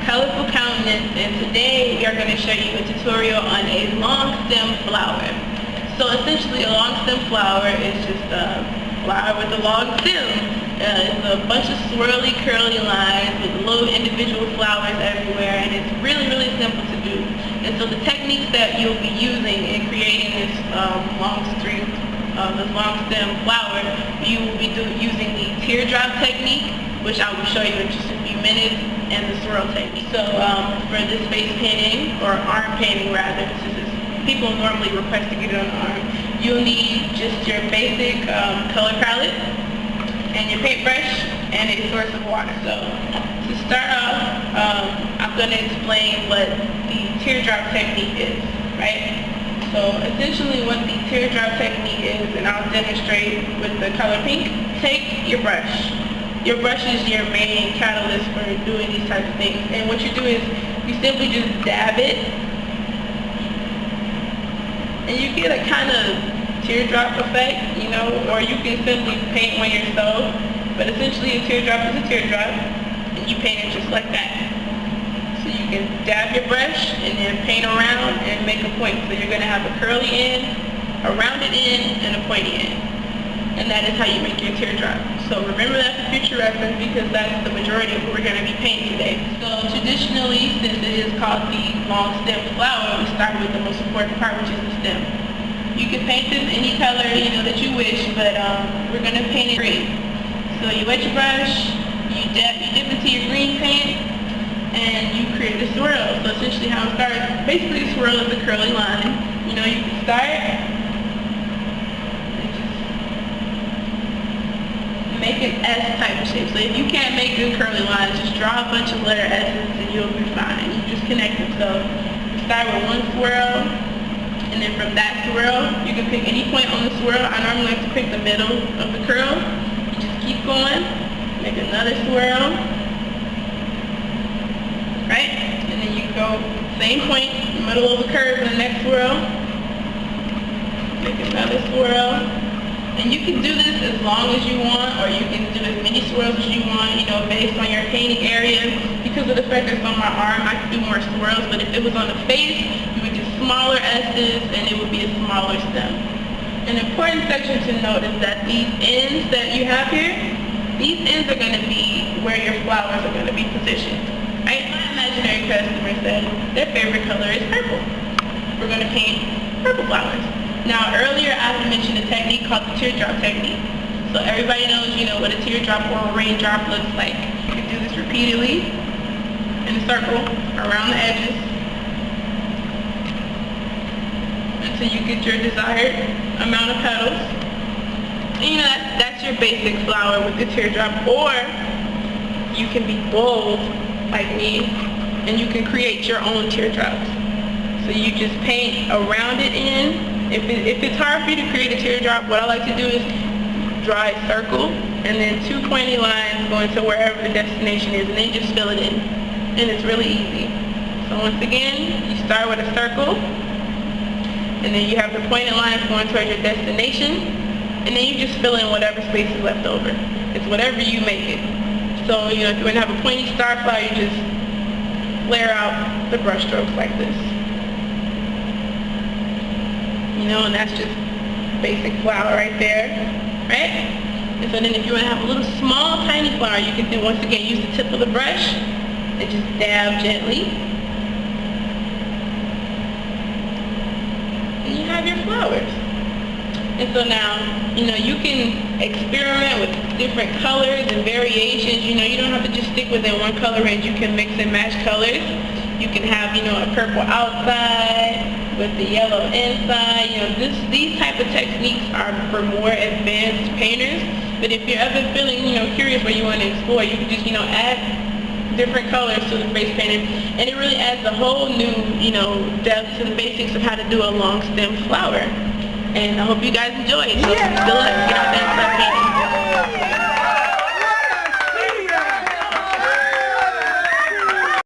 Colorful Countenance, and today we are going to show you a tutorial on a long stem flower. So essentially a long stem flower is just a flower with a long stem. It's a bunch of swirly curly lines with little individual flowers everywhere, and it's really simple to do. And so the techniques that you'll be using in creating this this long stem flower, you will be using the teardrop technique, which I will show you in just a few minutes, and the swirl technique. So for this face painting, or arm painting rather, since people normally request to get it on the arm, you'll need just your basic color palette and your paintbrush and a source of water. So to start off, I'm going to explain what the teardrop technique is, right? So essentially what the teardrop technique is, and I'll demonstrate with the color pink. Take your brush. Your brush is your main catalyst for doing these types of things. And what you do is you simply just dab it, and you get a kind of teardrop effect, you know, or you can simply paint one yourself. But essentially a teardrop is a teardrop, and you paint it just like that. So you can dab your brush and then paint around and make a point. So you're going to have a curly end, a rounded end, and a pointy end. And that is how you make your teardrop. So remember that for future reference, because that's the majority of what we're going to be painting today. So traditionally, since it is called the long stem flower, we start with the most important part, which is the stem. You can paint this any color, you know, that you wish, but we're going to paint it green. So you wet your brush, you dip into your green paint, and you create a swirl. So essentially how it starts, basically a swirl is a curly line. You know, you can start make an S type of shape. So if you can't make good curly lines, just draw a bunch of letter S's and you'll be fine. You just connect them. So you start with one swirl, and then from that swirl, you can pick any point on the swirl. I normally like to pick the middle of the curl. You just keep going, make another swirl, right? And then you go same point, middle of the curve in the next swirl, make another swirl. And you can do this as long as you want, or you can do as many swirls as you want, you know, based on your painting area. Because of the fact that it's on my arm, I can do more swirls, but if it was on the face, you would do smaller S's and it would be a smaller stem. An important section to note is that these ends that you have here, these ends are going to be where your flowers are going to be positioned. Right? My imaginary customer said their favorite color is purple. We're going to paint purple flowers. Now earlier I mentioned a technique called the teardrop technique. So everybody knows, you know, what a teardrop or a raindrop looks like. You can do this repeatedly in a circle around the edges until you get your desired amount of petals. And you know, that's your basic flower with the teardrop. Or you can be bold like me and you can create your own teardrops. So you just paint around it in. If it's hard for you to create a teardrop, what I like to do is draw a circle and then two pointy lines going to wherever the destination is, and then just fill it in. And it's really easy. So once again, you start with a circle, and then you have the pointed lines going towards your destination, and then you just fill in whatever space is left over. It's whatever you make it. So, you know, if you want to have a pointy star flower, you just flare out the brush strokes like this. You know, and that's just basic flower right there, right? And so then if you want to have a little small tiny flower, you can do, once again, use the tip of the brush and just dab gently, and you have your flowers. And so now, you know, you can experiment with different colors and variations. You know, you don't have to just stick within one color range. You can mix and match colors. You can have, you know, a purple outside with the yellow inside. You know, these type of techniques are for more advanced painters. But if you're ever feeling, you know, curious where you want to explore, you can just, you know, add different colors to the face painting, and it really adds a whole new, you know, depth to the basics of how to do a long stem flower. And I hope you guys enjoy it. So good luck. Get out there and start painting.